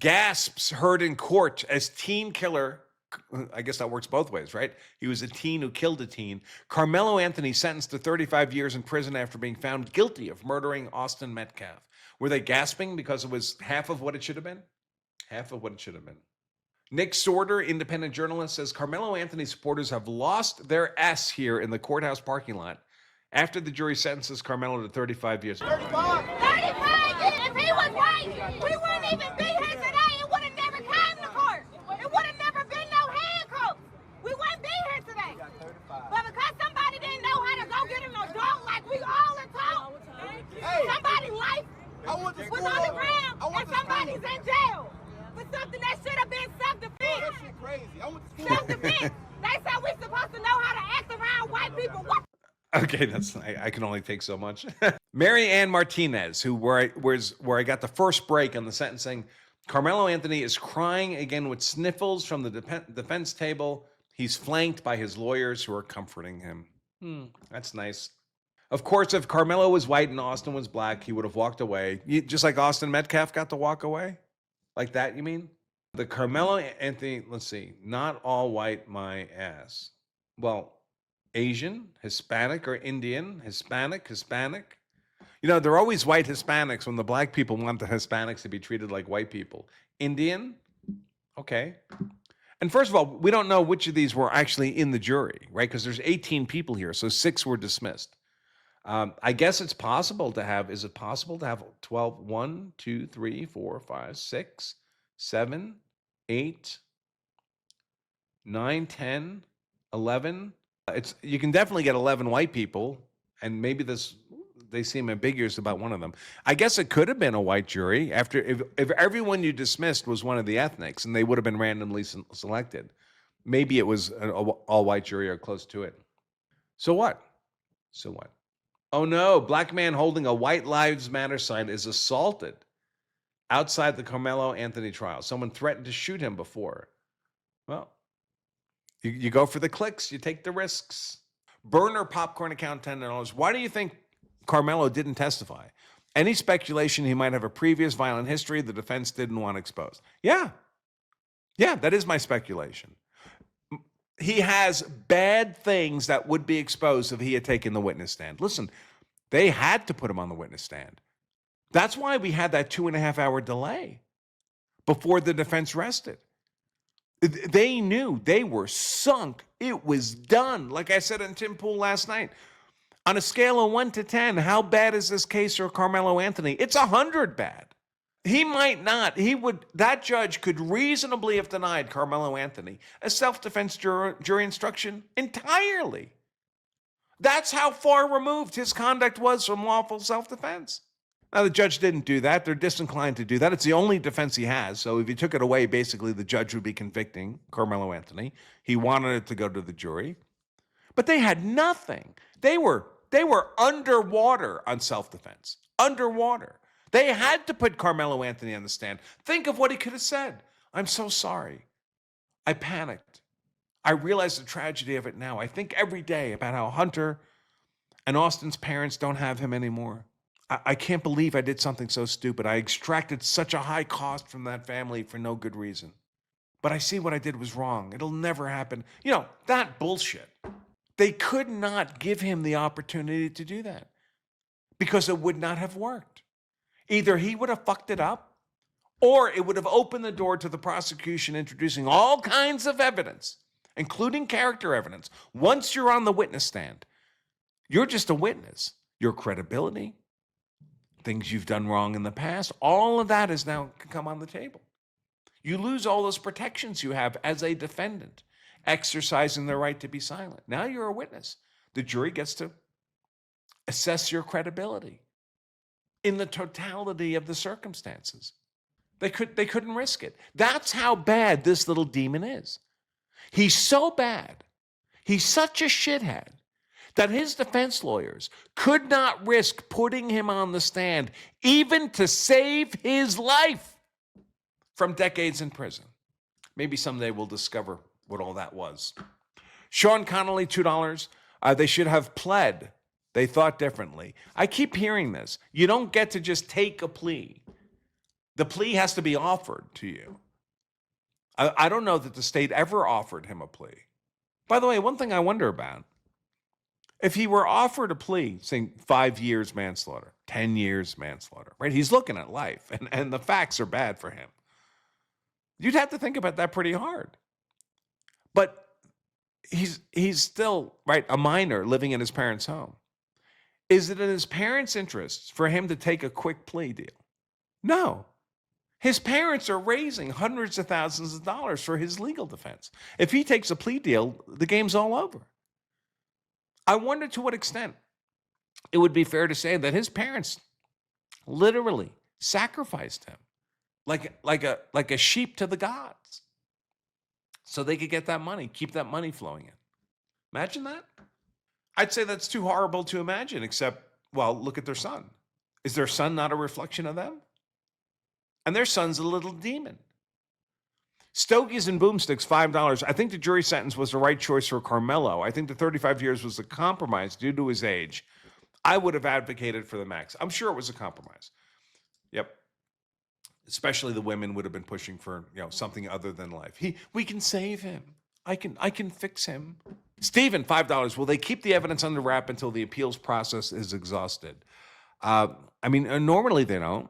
Gasps heard in court as teen killer. I guess that works both ways, right? He was a teen who killed a teen. Carmelo Anthony sentenced to 35 years in prison after being found guilty of murdering Austin Metcalf. Were they gasping because it was half of what it should have been? Half of what it should have been. Nick Sorter, independent journalist, says Carmelo Anthony supporters have lost their S here in the courthouse parking lot after the jury sentences Carmelo to 35 years. 35 years! If he was right, we wouldn't even be here today. It would have never come to court. It would have never been no handcuffs. We wouldn't be here today. But because somebody didn't know how to go get an adult like we all are taught, somebody's life was on the ground and somebody's in jail for something that should have been self-defense. That shit crazy. Self-defense. They said we're supposed to know how to act around white people. What? Okay, I can only take so much. Mary Ann Martinez, where I got the first break on the sentencing. Carmelo Anthony is crying again with sniffles from the defense table. He's flanked by his lawyers who are comforting him. That's nice. Of course, if Carmelo was white and Austin was black, he would have walked away. Just like Austin Metcalf got to walk away? Like that, you mean? The Carmelo Anthony, let's see, not all white, my ass. Well, Asian, Hispanic, or Indian, Hispanic. You know, they're always white Hispanics when the black people want the Hispanics to be treated like white people. Indian, okay. And first of all, we don't know which of these were actually in the jury, right? Because there's 18 people here, so 6 were dismissed. I guess it's possible to have, is it possible to have 12, 1, 2, 3, 4, 5, 6, 7, 8, 9, 10, 11. You can definitely get 11 white people, and maybe they seem ambiguous about one of them. I guess it could have been a white jury if everyone you dismissed was one of the ethnics, and they would have been randomly selected. Maybe it was an all-white jury or close to it. So what? Oh no, black man holding a White Lives Matter sign is assaulted outside the Carmelo Anthony trial. Someone threatened to shoot him before. Well, you go for the clicks, you take the risks. Burner popcorn account, $10. Why do you think Carmelo didn't testify? Any speculation he might have a previous violent history the defense didn't want exposed? Yeah, that is my speculation. He has bad things that would be exposed if he had taken the witness stand. Listen, they had to put him on the witness stand. That's why we had that 2.5-hour delay before the defense rested. They knew they were sunk. It was done. Like I said in Tim Pool last night, on a scale of 1 to 10, how bad is this case for Carmelo Anthony? It's 100 bad. He might not. That judge could reasonably have denied Carmelo Anthony a self-defense jury instruction entirely. That's how far removed his conduct was from lawful self-defense. Now, the judge didn't do that. They're disinclined to do that. It's the only defense he has. So if he took it away, basically the judge would be convicting Carmelo Anthony. He wanted it to go to the jury. But they had nothing. They were underwater on self-defense. Underwater. They had to put Carmelo Anthony on the stand. Think of what he could have said. I'm so sorry. I panicked. I realize the tragedy of it now. I think every day about how Hunter and Austin's parents don't have him anymore. I can't believe I did something so stupid. I extracted such a high cost from that family for no good reason. But I see what I did was wrong. It'll never happen. You know, that bullshit. They could not give him the opportunity to do that because it would not have worked. Either he would have fucked it up or it would have opened the door to the prosecution introducing all kinds of evidence, including character evidence. Once you're on the witness stand, you're just a witness. Your credibility, things you've done wrong in the past, all of that is now come on the table. You lose all those protections you have as a defendant, exercising the right to be silent. Now you're a witness. The jury gets to assess your credibility in the totality of the circumstances. They couldn't risk it. That's how bad this little demon is. He's so bad. He's such a shithead that his defense lawyers could not risk putting him on the stand, even to save his life from decades in prison. Maybe someday we'll discover what all that was. Sean Connolly, $2. They should have pled. They thought differently. I keep hearing this. You don't get to just take a plea. The plea has to be offered to you. I don't know that the state ever offered him a plea. By the way, one thing I wonder about, if he were offered a plea, saying 5 years manslaughter, 10 years manslaughter, right? He's looking at life, and the facts are bad for him. You'd have to think about that pretty hard. But he's still, right, a minor living in his parents' home. Is it in his parents' interests for him to take a quick plea deal? No. His parents are raising hundreds of thousands of dollars for his legal defense. If he takes a plea deal, the game's all over. I wonder to what extent it would be fair to say that his parents literally sacrificed him like a sheep to the gods so they could get that money, keep that money flowing in. Imagine that. I'd say that's too horrible to imagine, except, well, look at their son. Is their son not a reflection of them? And their son's a little demon. Stogies and boomsticks, $5. I think the jury sentence was the right choice for Carmelo. I think the 35 years was a compromise due to his age. I would have advocated for the max. I'm sure it was a compromise. Yep. Especially the women would have been pushing for, something other than life. We can save him. I can fix him. Stephen, $5. Will they keep the evidence under wrap until the appeals process is exhausted? Normally they don't.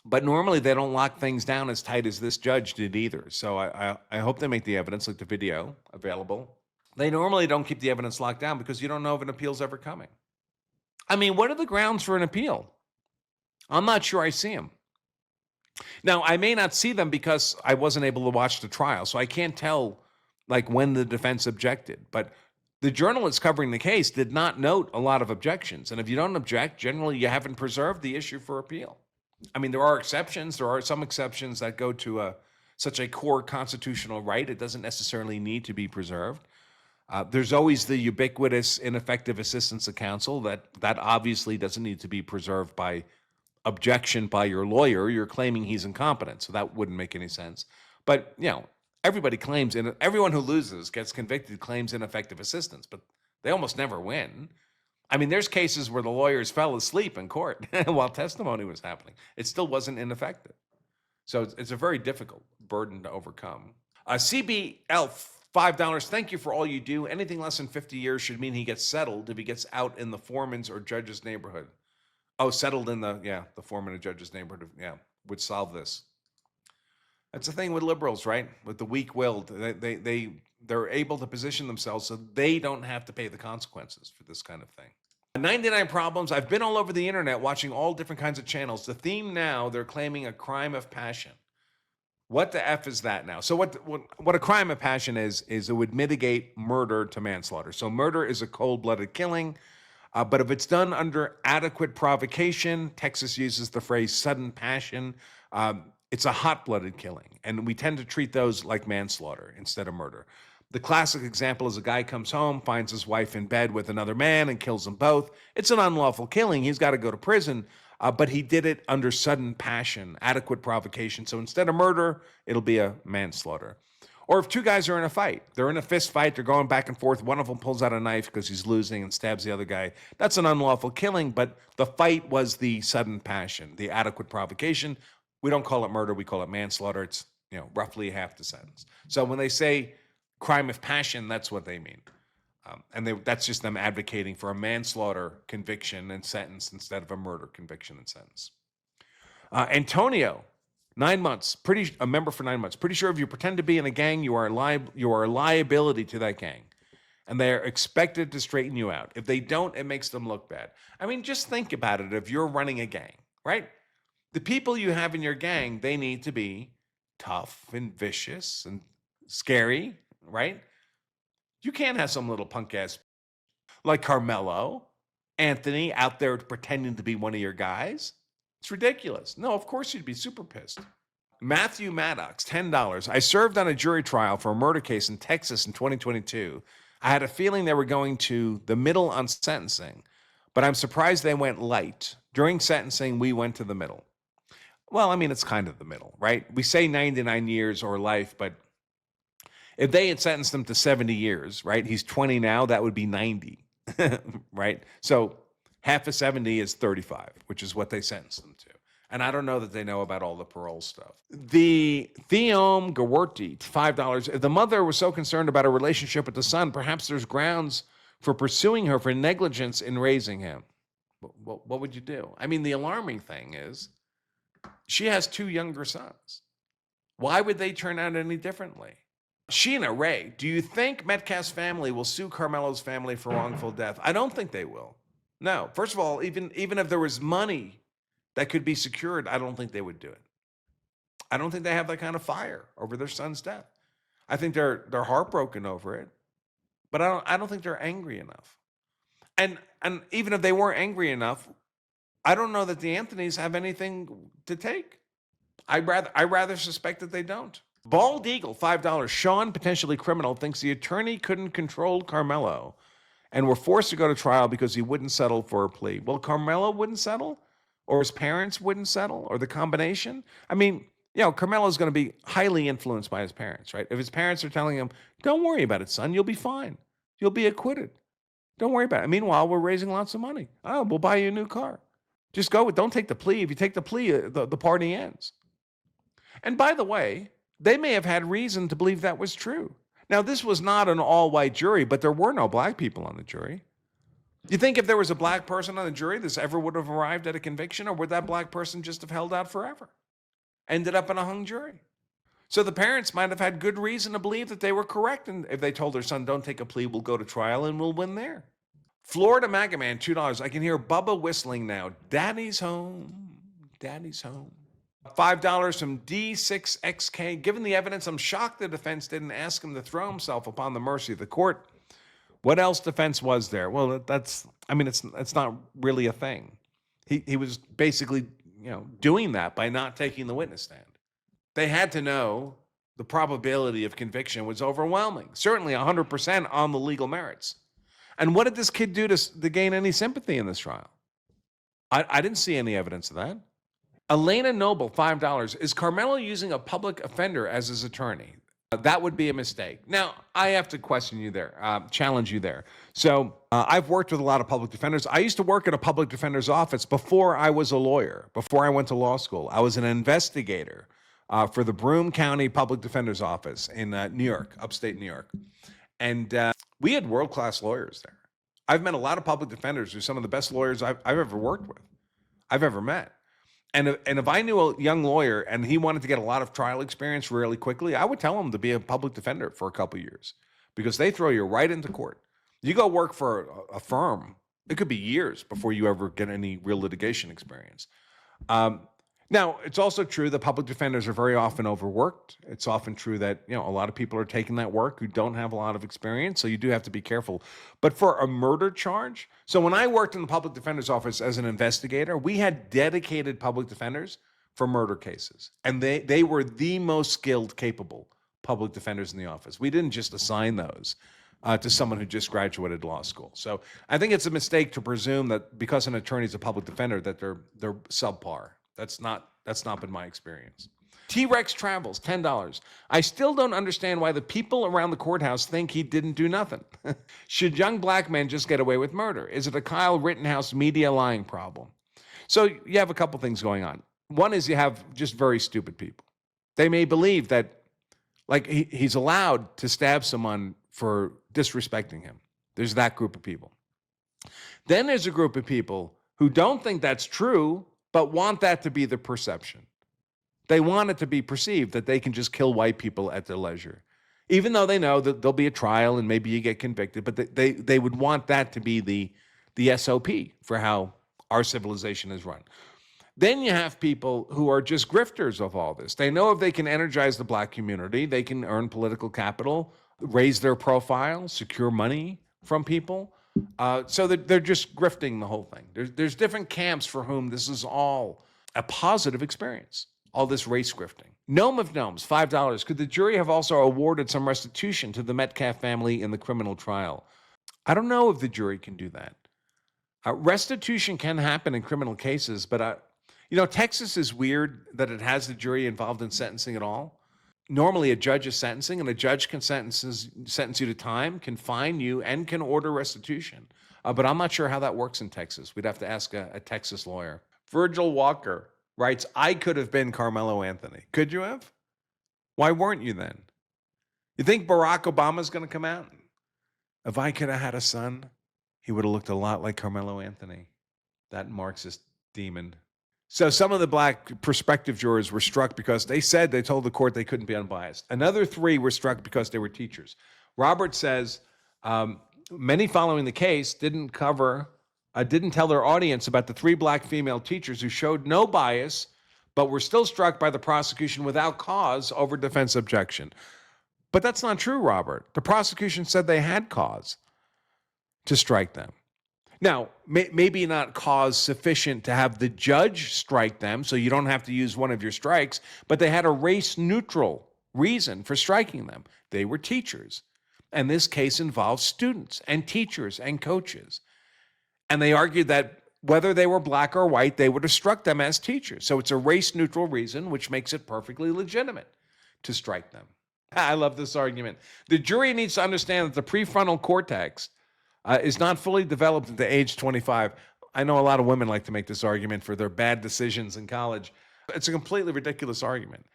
But normally they don't lock things down as tight as this judge did either. So I hope they make the evidence, like the video, available. They normally don't keep the evidence locked down because you don't know if an appeal's ever coming. What are the grounds for an appeal? I'm not sure I see them. Now, I may not see them because I wasn't able to watch the trial, so I can't tell when the defense objected. But the journalist covering the case did not note a lot of objections. And if you don't object, generally you haven't preserved the issue for appeal. There are exceptions. There are some exceptions that go to such a core constitutional right. It doesn't necessarily need to be preserved. There's always the ubiquitous ineffective assistance of counsel that obviously doesn't need to be preserved by objection by your lawyer. You're claiming he's incompetent, so that wouldn't make any sense. But, everybody claims, everyone who loses gets convicted claims ineffective assistance, but they almost never win. There's cases where the lawyers fell asleep in court while testimony was happening. It still wasn't ineffective. So it's a very difficult burden to overcome. CBL, $5. Thank you for all you do. Anything less than 50 years should mean he gets settled if he gets out in the foreman's or judge's neighborhood. Oh, settled in the foreman or judge's neighborhood, would solve this. That's the thing with liberals, right? With the weak-willed, they're able to position themselves so they don't have to pay the consequences for this kind of thing. 99 problems. I've been all over the internet watching all different kinds of channels. The theme now, they're claiming a crime of passion. What the F is that now? So what a crime of passion is it would mitigate murder to manslaughter. So murder is a cold-blooded killing, but if it's done under adequate provocation, Texas uses the phrase sudden passion, it's a hot-blooded killing, and we tend to treat those like manslaughter instead of murder. The classic example is a guy comes home, finds his wife in bed with another man, and kills them both. It's an unlawful killing. He's got to go to prison, but he did it under sudden passion, adequate provocation. So instead of murder, it'll be a manslaughter. Or if two guys are in a fight, they're in a fist fight, they're going back and forth, one of them pulls out a knife because he's losing and stabs the other guy. That's an unlawful killing, but the fight was the sudden passion, the adequate provocation. We don't call it murder, we call it manslaughter. It's roughly half the sentence. So when they say crime of passion, that's what they mean. That's just them advocating for a manslaughter conviction and sentence instead of a murder conviction and sentence. Antonio, 9 months, a member for 9 months. Pretty sure if you pretend to be in a gang, you are a liability to that gang. And they're expected to straighten you out. If they don't, it makes them look bad. Just think about it if you're running a gang, right? The people you have in your gang, they need to be tough and vicious and scary, right? You can't have some little punk ass like Carmelo Anthony out there pretending to be one of your guys. It's ridiculous. No, of course you'd be super pissed. Matthew Maddox, $10. I served on a jury trial for a murder case in Texas in 2022. I had a feeling they were going to the middle on sentencing, but I'm surprised they went light. During sentencing, we went to the middle. Well, it's kind of the middle, right? We say 99 years or life, but if they had sentenced him to 70 years, right? He's 20 now, that would be 90, right? So half of 70 is 35, which is what they sentenced him to. And I don't know that they know about all the parole stuff. The Theom Gawerty, $5. If the mother was so concerned about her relationship with the son, perhaps there's grounds for pursuing her for negligence in raising him. What would you do? I mean, the alarming thing is she has 2 younger sons. Why would they turn out any differently? Sheena Ray, do you think Metcalf's family will sue Carmelo's family for wrongful death? I don't think they will. No. First of all, even if there was money that could be secured, I don't think they would do it. I don't think they have that kind of fire over their son's death. I think they're heartbroken over it, but I don't think they're angry enough. And even if they weren't angry enough, I don't know that the Anthonys have anything to take. I rather suspect that they don't. Bald Eagle, $5. Sean, potentially criminal, thinks the attorney couldn't control Carmelo and were forced to go to trial because he wouldn't settle for a plea. Well, Carmelo wouldn't settle, or his parents wouldn't settle, or the combination. I mean, Carmelo's going to be highly influenced by his parents, right? If his parents are telling him, don't worry about it, son, you'll be fine. You'll be acquitted. Don't worry about it. Meanwhile, we're raising lots of money. Oh, we'll buy you a new car. Just go. Don't take the plea. If you take the plea, the party ends. And by the way, they may have had reason to believe that was true. Now, this was not an all-white jury, but there were no black people on the jury. You think if there was a black person on the jury, this ever would have arrived at a conviction, or would that black person just have held out forever? Ended up in a hung jury. So the parents might have had good reason to believe that they were correct, and if they told their son, don't take a plea, we'll go to trial and we'll win there. Florida Magaman, $2. I can hear Bubba whistling now. Daddy's home. Daddy's home. $5 from D6XK. Given the evidence, I'm shocked the defense didn't ask him to throw himself upon the mercy of the court. What else defense was there? Well, it's not really a thing. He was basically, doing that by not taking the witness stand. They had to know the probability of conviction was overwhelming, certainly 100% on the legal merits. And what did this kid do to gain any sympathy in this trial? I didn't see any evidence of that. Elena Noble, $5. Is Carmelo using a public offender as his attorney? That would be a mistake. Now, I have to question you there, challenge you there. So I've worked with a lot of public defenders. I used to work at a public defender's office before I was a lawyer, before I went to law school. I was an investigator for the Broome County Public Defender's Office in New York, upstate New York. And we had world-class lawyers there. I've met a lot of public defenders who are some of the best lawyers I've ever worked with, I've ever met. And if I knew a young lawyer and he wanted to get a lot of trial experience really quickly, I would tell him to be a public defender for a couple of years, because they throw you right into court. You go work for a firm, it could be years before you ever get any real litigation experience. Now, it's also true that public defenders are very often overworked. It's often true that, a lot of people are taking that work who don't have a lot of experience, so you do have to be careful. But for a murder charge, so when I worked in the public defender's office as an investigator, we had dedicated public defenders for murder cases, and they were the most skilled, capable public defenders in the office. We didn't just assign those to someone who just graduated law school. So I think it's a mistake to presume that because an attorney is a public defender that they're subpar. That's not been my experience. T-Rex Travels, $10. I still don't understand why the people around the courthouse think he didn't do nothing. Should young black men just get away with murder? Is it a Kyle Rittenhouse media lying problem? So you have a couple things going on. One is you have just very stupid people. They may believe that he's allowed to stab someone for disrespecting him. There's that group of people. Then there's a group of people who don't think that's true, but want that to be the perception. They want it to be perceived that they can just kill white people at their leisure, even though they know that there'll be a trial and maybe you get convicted, but they would want that to be the SOP for how our civilization is run. Then you have people who are just grifters of all this. They know if they can energize the black community, they can earn political capital, raise their profile, secure money from people. So that they're just grifting the whole thing. There's different camps for whom this is all a positive experience, all this race grifting. Gnome of Gnomes, $5. Could the jury have also awarded some restitution to the Metcalf family in the criminal trial? I don't know if the jury can do that. Restitution can happen in criminal cases, but Texas is weird that it has the jury involved in sentencing at all. Normally, a judge is sentencing, and a judge can sentence you to time, can fine you, and can order restitution. But I'm not sure how that works in Texas. We'd have to ask a Texas lawyer. Virgil Walker, writes, I could have been Carmelo Anthony. Could you have? Why weren't you then? You think Barack Obama's going to come out? If I could have had a son, he would have looked a lot like Carmelo Anthony, that Marxist demon. So some of the black prospective jurors were struck because they told the court they couldn't be unbiased. Another 3 were struck because they were teachers. Robert says many following the case didn't tell their audience about the 3 black female teachers who showed no bias, but were still struck by the prosecution without cause over defense objection. But that's not true, Robert. The prosecution said they had cause to strike them. Now, maybe not cause sufficient to have the judge strike them, so you don't have to use one of your strikes, but they had a race-neutral reason for striking them. They were teachers. And this case involves students and teachers and coaches. And they argued that whether they were black or white, they would have struck them as teachers. So it's a race-neutral reason, which makes it perfectly legitimate to strike them. I love this argument. The jury needs to understand that the prefrontal cortex is not fully developed into age 25. I know a lot of women like to make this argument for their bad decisions in college. It's a completely ridiculous argument.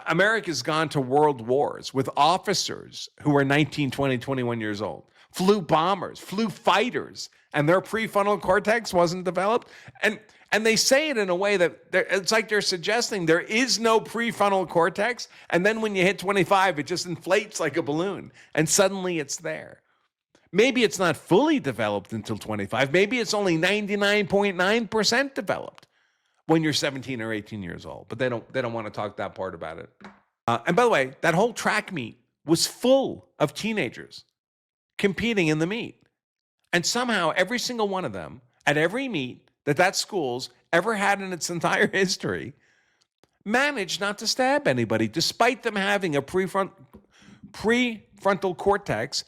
America's gone to world wars with officers who are 19, 20, 21 years old, flew bombers, flew fighters, and their prefrontal cortex wasn't developed. And they say it in a way that it's like they're suggesting there is no prefrontal cortex, and then when you hit 25, it just inflates like a balloon, and suddenly it's there. Maybe it's not fully developed until 25. Maybe it's only 99.9% developed when you're 17 or 18 years old. But they don't want to talk that part about it. And by the way, that whole track meet was full of teenagers competing in the meet. And somehow every single one of them at every meet that school's ever had in its entire history managed not to stab anybody, despite them having a prefrontal cortex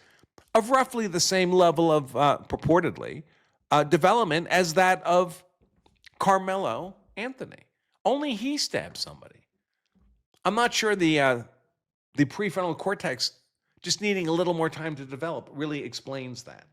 of roughly the same level of, purportedly, development as that of Carmelo Anthony. Only he stabbed somebody. I'm not sure the prefrontal cortex just needing a little more time to develop really explains that.